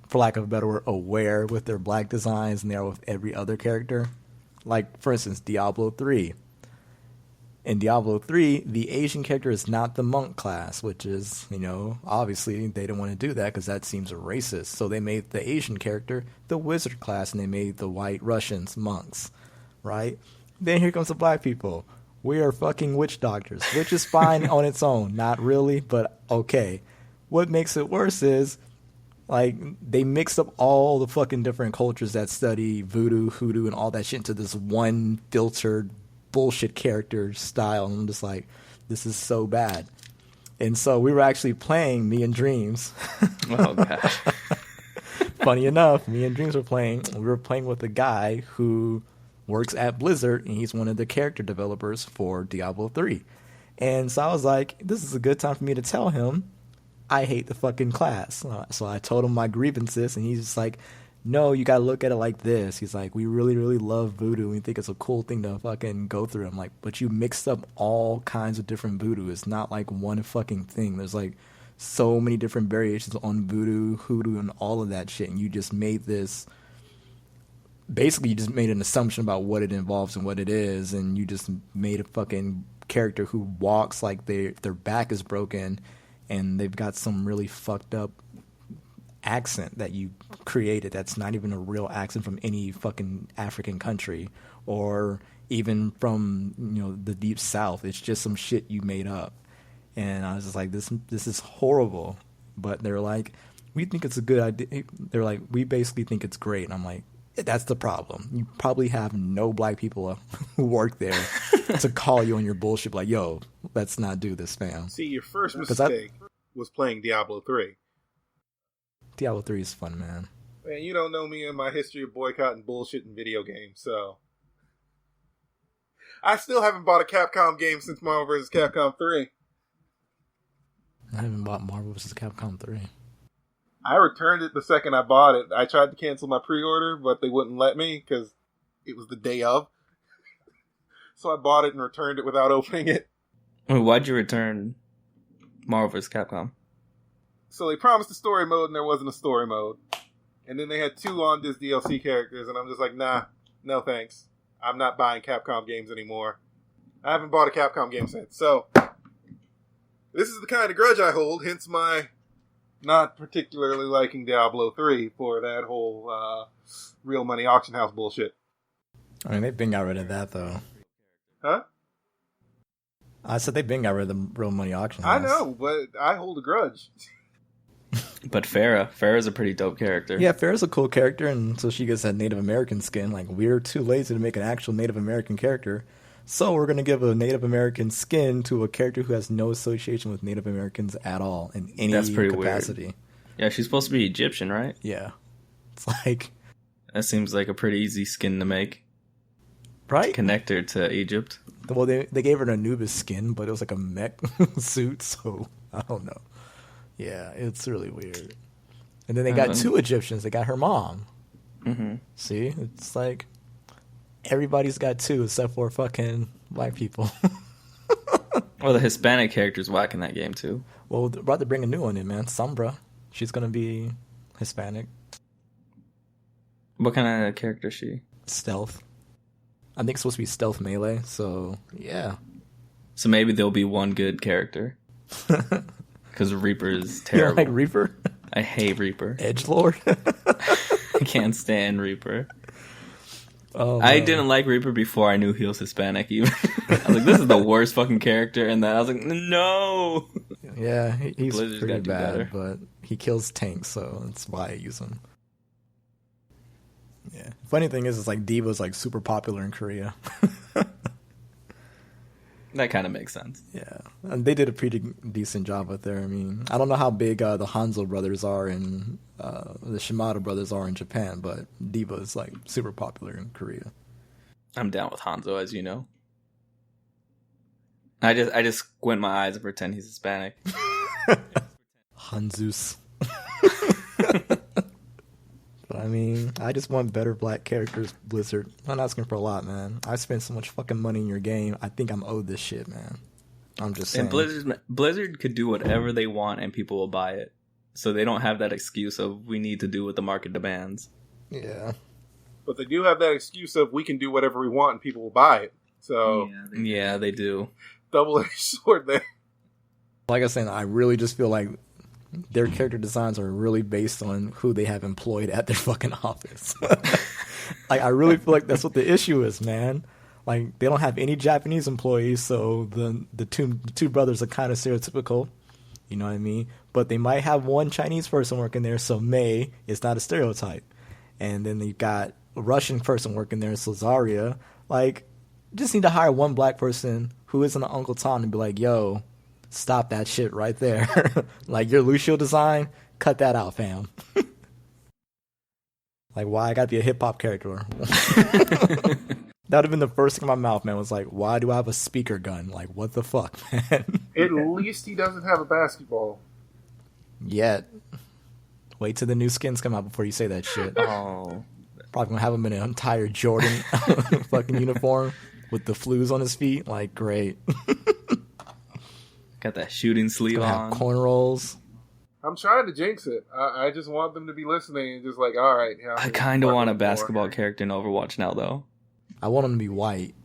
for lack of a better word, aware with their black designs than they are with every other character. Like, for instance, Diablo 3. In Diablo 3, the Asian character is not the monk class, which is, obviously they didn't want to do that because that seems racist. So they made the Asian character the wizard class, and they made the white Russians monks, right? Then here comes the black people. We are fucking witch doctors, which is fine on its own. Not really, but okay. What makes it worse is, like, they mixed up all the fucking different cultures that study voodoo, hoodoo, and all that shit into this one filtered bullshit character style. And I'm just like, this is so bad. And so we were actually playing, me and Dreams. Oh, God. Funny enough, me and Dreams were playing. We were playing with a guy who works at Blizzard, and he's one of the character developers for Diablo 3. And so I was like, this is a good time for me to tell him I hate the fucking class. So I told him my grievances, and he's just like, no, you gotta look at it like this. He's like, we really, really love voodoo. We think it's a cool thing to fucking go through. I'm like, but you mixed up all kinds of different voodoo. It's not like one fucking thing. There's like so many different variations on voodoo, hoodoo, and all of that shit. And you just made this, basically you just made an assumption about what it involves and what it is. And you just made a fucking character who walks like their back is broken, and they've got some really fucked up accent that you created that's not even a real accent from any fucking African country or even from the deep south. It's just some shit you made up. And I was just like, this is horrible. But they're like, we think it's a good idea. They're like, we basically think it's great. And I'm like, that's the problem. You probably have no black people who work there to call you on your bullshit like, yo, let's not do this, fam. See, your first mistake was playing Diablo 3. Diablo 3 is fun, man. Man, you don't know me and my history of boycotting bullshit in video games, so... I still haven't bought a Capcom game since Marvel vs. Capcom 3. I haven't bought Marvel vs. Capcom 3. I returned it the second I bought it. I tried to cancel my pre-order, but they wouldn't let me because it was the day of. So I bought it and returned it without opening it. Wait, why'd you return Marvel vs. Capcom? So they promised a story mode and there wasn't a story mode. And then they had 2 on this DLC characters and I'm just like, nah, no thanks. I'm not buying Capcom games anymore. I haven't bought a Capcom game since. So, this is the kind of grudge I hold, hence my not particularly liking Diablo 3 for that whole real money auction house bullshit. I mean, they've been got rid of that, though. Huh? I said they've been got rid of the real money auction house. I know, but I hold a grudge. But Farrah's a pretty dope character. Yeah, Farrah's a cool character, and so she gets that Native American skin. Like, we're too lazy to make an actual Native American character, so we're going to give a Native American skin to a character who has no association with Native Americans at all in any capacity. Weird. Yeah, she's supposed to be Egyptian, right? Yeah. It's like... That seems like a pretty easy skin to make. Right? To connect her to Egypt. Well, they gave her an Anubis skin, but it was like a mech suit, so I don't know. Yeah, it's really weird. And then they got 2 Egyptians. They got her mom. Mm-hmm. See? It's like everybody's got 2 except for fucking black people. Well, the Hispanic character's whack in that game, too. Well, they're about to bring a new one in, man. Sombra. She's going to be Hispanic. What kind of character is she? Stealth. I think it's supposed to be stealth melee, so yeah. So maybe there'll be one good character. Because Reaper is terrible. You don't like Reaper? I hate Reaper. Edgelord? I can't stand Reaper. Oh, I didn't like Reaper before I knew he was Hispanic, even. I was like, this is the worst fucking character. And then I was like, no! Yeah, he's Blizzard's pretty gotta do bad, better. but he kills tanks, so that's why I use him. Yeah. Funny thing is, it's like D.Va's like super popular in Korea. That kind of makes sense. Yeah. And they did a pretty decent job with there. I mean, I don't know how big the Hanzo brothers are and the Shimada brothers are in Japan, but D.Va is like super popular in Korea. I'm down with Hanzo, as you know. I just squint my eyes and pretend he's Hispanic. Hanzus. But I mean, I just want better black characters, Blizzard. I'm not asking for a lot, man. I spent so much fucking money in your game. I think I'm owed this shit, man. I'm just saying. And Blizzard could do whatever they want and people will buy it. So they don't have that excuse of we need to do what the market demands. Yeah. But they do have that excuse of we can do whatever we want and people will buy it. So yeah, they do. Double-edged sword there. Like I said, I really just feel like their character designs are really based on who they have employed at their fucking office. Like, I really feel like that's what the issue is, man. Like, they don't have any Japanese employees, so the two brothers are kind of stereotypical. You know what I mean? But they might have one Chinese person working there, so Mei is not a stereotype. And then you got a Russian person working there, so Zarya. Like, just need to hire one black person who isn't an Uncle Tom and be like, yo, stop that shit right there. Like, your Lucio design, cut that out, fam. Like, why I gotta be a hip-hop character? That would have been the first thing in my mouth, man, was like, why do I have a speaker gun? Like, what the fuck, man? At least he doesn't have a basketball. Yet. Wait till the new skins come out before you say that shit. Oh. Probably gonna have him in an entire Jordan fucking uniform with the flues on his feet. Like, great. Got that shooting sleeve Gonna on. have cornrows. I'm trying to jinx it. I just want them to be listening and just like, all right. Yeah, I kind of want a basketball character in Overwatch now, though. I want him to be white.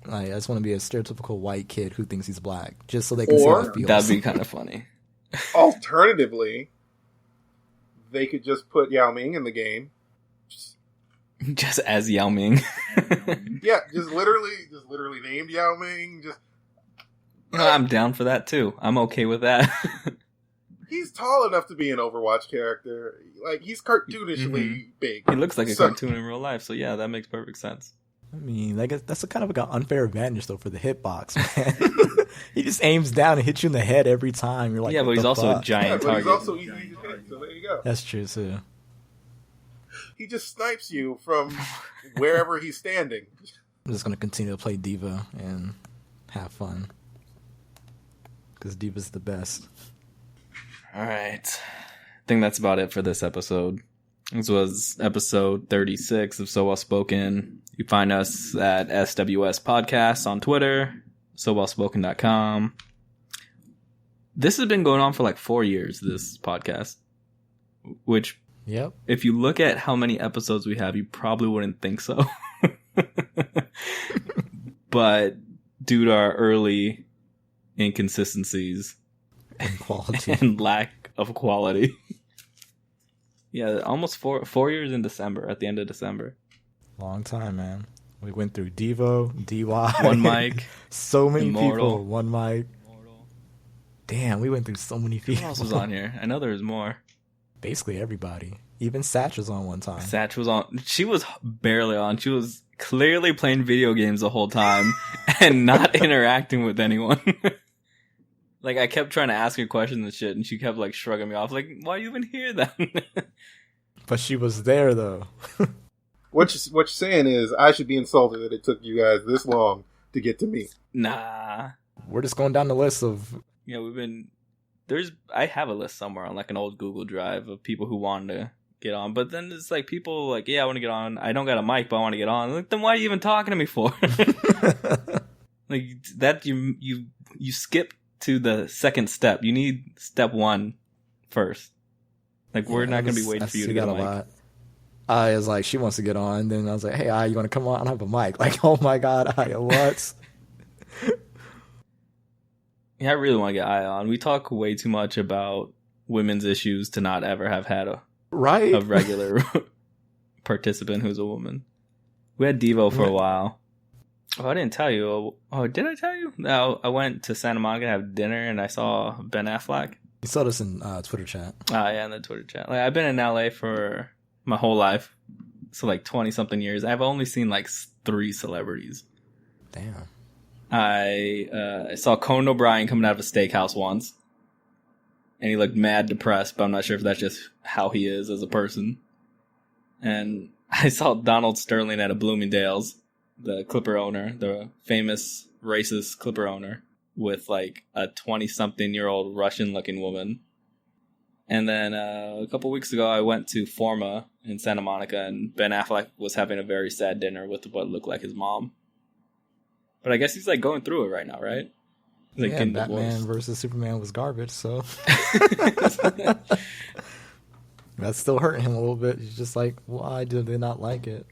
Like, I just want to be a stereotypical white kid who thinks he's black, just so they can see how it feels. That'd be kind of funny. Alternatively, they could just put Yao Ming in the game. Just as Yao Ming. Yeah, just literally named Yao Ming. Just I'm down for that too. I'm okay with that. he's tall enough to be an Overwatch character. Like, he's cartoonishly big. He looks like a cartoon in real life, so yeah, that makes perfect sense. I mean, like, that's a kind of like an unfair advantage, though, for the hitbox, man. He just aims down and hits you in the head every time. You're like, yeah, but he's also a giant but target. he's also easy to hit, so there you go. That's true, too. He just snipes you from wherever he's standing. I'm just going to continue to play Diva and have fun. Because Diva's the best. All right. I think that's about it for this episode. This was episode 36 of So Well Spoken. You find us at SWS Podcasts on Twitter, sowellspoken.com. This has been going on for like 4 years, this podcast. Which, yep. If you look at how many episodes we have, you probably wouldn't think so. But due to our early inconsistencies And quality. and lack of quality. Yeah, almost 4 years in December, at the end of December. Long time, man. We went through Devo, DY. One mic. So many Immortal. people. One mic. Damn, we went through so many people. Who else was on here? I know there was more. Basically everybody. Even Satch was on one time. Satch was on. She was barely on. She was clearly playing video games the whole time and not interacting with anyone. Like, I kept trying to ask her questions and shit, and she kept, like, shrugging me off. Like, why are you even here, then? But she was there, though. What you're saying is I should be insulted that it took you guys this long to get to me. Nah. We're just going down the list of... Yeah, I have a list somewhere on, like, an old Google Drive of people who wanted to get on. But then it's, like, people, like, yeah, I want to get on. I don't got a mic, but I want to get on. Like, then why are you even talking to me for? Like, that, you skip to the second step. You need step one first. Like, we're not going to be waiting for you to get a mic. I was like, she wants to get on. Then I was like, hey, you want to come on? I don't have a mic. Like, oh my God, what? Yeah, I really want to get Aya on. We talk way too much about women's issues to not ever have had a regular participant who's a woman. We had Devo for a while. Oh, I didn't tell you. Oh, did I tell you? No, I went to Santa Monica to have dinner and I saw Ben Affleck. You saw this in Twitter chat. Yeah, in the Twitter chat. Like, I've been in LA for my whole life. So, like, 20-something years. I've only seen, like, 3 celebrities. Damn. I saw Conan O'Brien coming out of a steakhouse once. And he looked mad depressed, but I'm not sure if that's just how he is as a person. And I saw Donald Sterling at a Bloomingdale's, the Clipper owner, the famous racist Clipper owner, with like a 20-something-year-old Russian-looking woman. And then a couple weeks ago, I went to Forma in Santa Monica, and Ben Affleck was having a very sad dinner with what looked like his mom. But I guess he's like going through it right now, right? Like Yeah, getting Batman divorced. versus Superman was garbage, so that's still hurting him a little bit. He's just like, why did they not like it?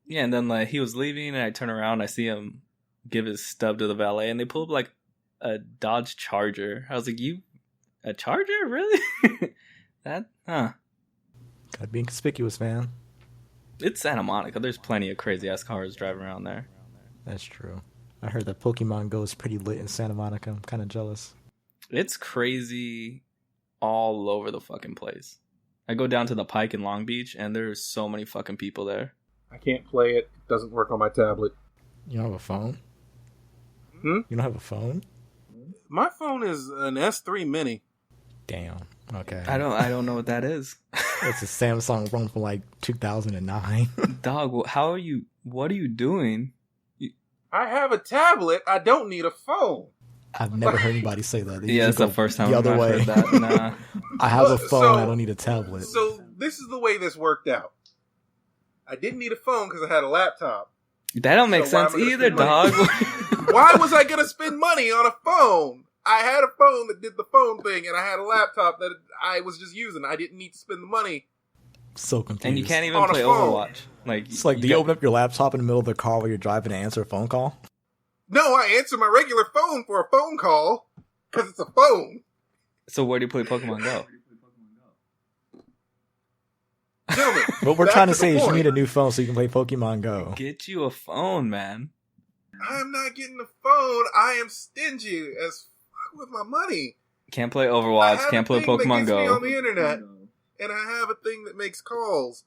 Yeah, and then like he was leaving, and I turn around, I see him give his stub to the valet, and they pull up like a Dodge Charger. I was like, "You, a Charger, really?" Huh? Gotta be inconspicuous, man. It's Santa Monica. There's plenty of crazy ass cars driving around there. That's true. I heard that Pokemon Go is pretty lit in Santa Monica. I'm kind of jealous. It's crazy all over the fucking place. I go down to the Pike in Long Beach, and there's so many fucking people there. I can't play it. It doesn't work on my tablet. You don't have a phone? Hmm? You don't have a phone? My phone is an S3 Mini. Damn. Okay. I don't know what that is. It's a Samsung phone from like 2009. Dog, what are you doing? I have a tablet. I don't need a phone. I've never heard anybody say that. They Yeah, usually it's the go first time the I've other way. heard that. Nah. I have a phone. So- I don't need a tablet. So this is the way this worked out. I didn't need a phone because I had a laptop. That don't make So why sense am I gonna either, spend money? dog. Why was I going to spend money on a phone? I had a phone that did the phone thing, and I had a laptop that I was just using. I didn't need to spend the money. So confused. And you can't even On a play phone. Overwatch. Like, It's like, do you open up your laptop in the middle of the car while you're driving to answer a phone call? No, I answer my regular phone for a phone call because it's a phone. So where do you play Pokemon Go? Gentlemen, What we're back trying to the say is you point. need a new phone so you can play Pokemon Go. Get you a phone, man. I'm not getting a phone. I am stingy as fuck with my money. Can't play I Overwatch. have Can't a play thing that Pokemon gets me on Go. the internet, and I have a thing that makes calls.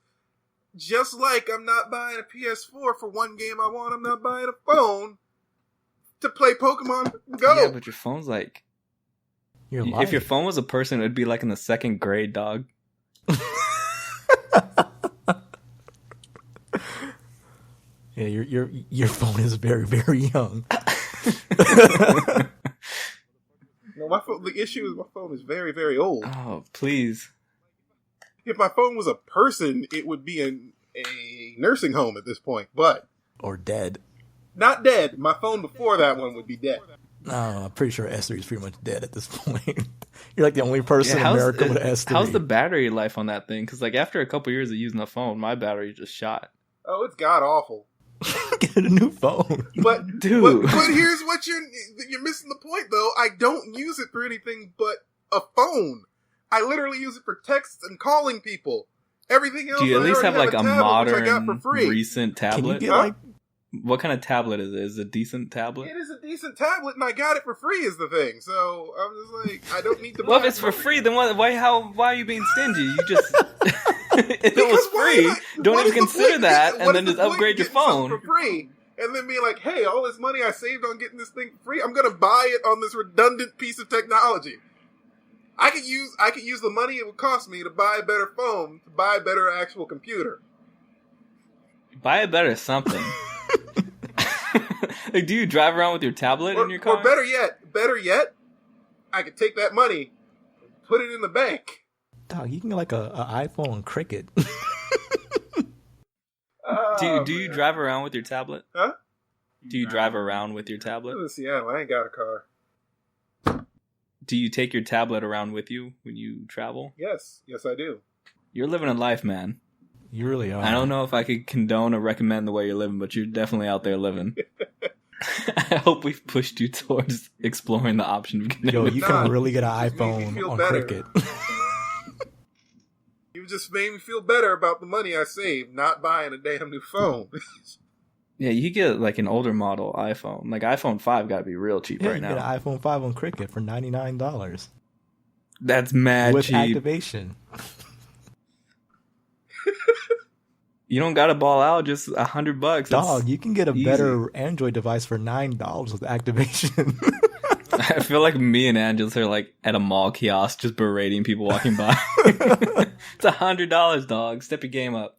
Just like I'm not buying a PS4 for one game I want, I'm not buying a phone to play Pokemon Go. Yeah, but your phone's like... You're If lying. your phone was a person, it'd be like in the second grade, dog. Yeah, your phone is very, very young. No, the issue is my phone is very, very old. Oh, please. If my phone was a person, it would be in a nursing home at this point, but Or dead. not dead. My phone before that one would be dead. No, I'm pretty sure S3 is pretty much dead at this point. You're like the only person in America with an S3. How's the battery life on that thing? Because like after a couple years of using the phone, my battery just shot. Oh, it's god awful. Get a new phone. But Dude. but here's what you're missing the point though. I don't use it for anything but a phone. I literally use it for texts and calling people. Everything else. Do you at I least already have like a tablet, which I got modern, for free. recent Can you tablet? get Huh? like What kind of tablet is it? Is it a decent tablet? It is a decent tablet, and I got it for free. Is the thing. So I'm just like, I don't need to. Well, if buy it's for it. free, then why are you being stingy? You just if it Because was why free, am I- don't what even is the consider point? that, What and is then the just point upgrade your getting something phone. for free, and then be like, hey, all this money I saved on getting this thing for free, I'm gonna buy it on this redundant piece of technology. I could use the money it would cost me to buy a better phone, to buy a better actual computer. Buy a better something. Like, do you drive around with your tablet in your car? Or better yet, I could take that money, and put it in the bank. dog, you can get like a iPhone Cricket. Do you drive around with your tablet? Huh? Do you drive around with your I tablet? live in Seattle. I ain't got a car. Do you take your tablet around with you when you travel? Yes, I do. You're living a life, man. You really are. I don't know if I could condone or recommend the way you're living, but you're definitely out there living. I hope we've pushed you towards exploring the option of getting Yo, a you Nah, can really get an just made me iPhone feel on better. Cricket. You just made me feel better about the money I saved, not buying a damn new phone. Yeah, you could get like an older model iPhone. Like iPhone 5 got to be real cheap Yeah, right you now. get an iPhone 5 on Cricket for $99 That's mad with cheap. activation. You don't got to ball out just $100. Dog, you can get a easy. better Android device for $9 with activation. I feel like me and Angelus are like at a mall kiosk just berating people walking by. It's $100, dog. Step your game up.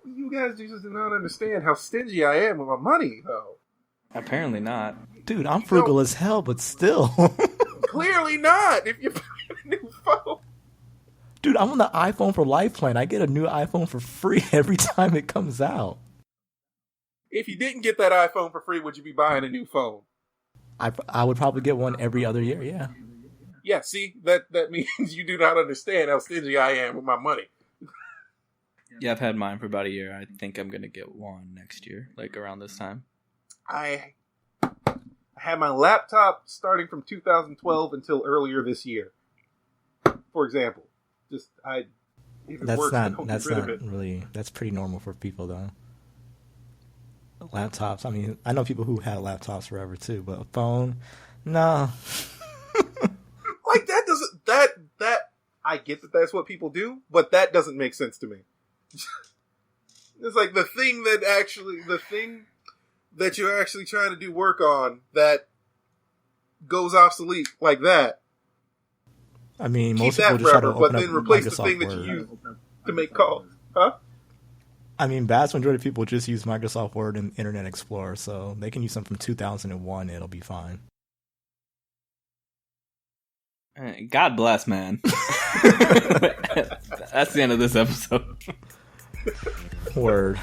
You guys just do not understand how stingy I am with my money, though. Apparently not. Dude, I'm frugal as hell, but still. Clearly not. If you buy a new phone, Dude, I'm on the iPhone for Life plan. I get a new iPhone for free every time it comes out. If you didn't get that iPhone for free, would you be buying a new phone? I would probably get one every other year. Yeah. Yeah. See, that means you do not understand how stingy I am with my money. Yeah, I've had mine for about a year. I think I'm gonna get one next year, like around this time. I had my laptop starting from 2012 until earlier this year. For example, if it That's works, not don't get rid of it. really. That's pretty normal for people though. Laptops. I mean, I know people who had laptops forever too, but a phone, no. Like that doesn't that I get that that's what people do, but that doesn't make sense to me. It's like the thing that you're actually trying to do work on that goes obsolete like that. I mean, Keep most that people just try to forever, but open then up replace the Microsoft thing that Word. you use to make calls. Huh? I mean, vast majority of people just use Microsoft Word and Internet Explorer, so they can use something from 2001. It'll be fine. God bless, man. That's the end of this episode. Word.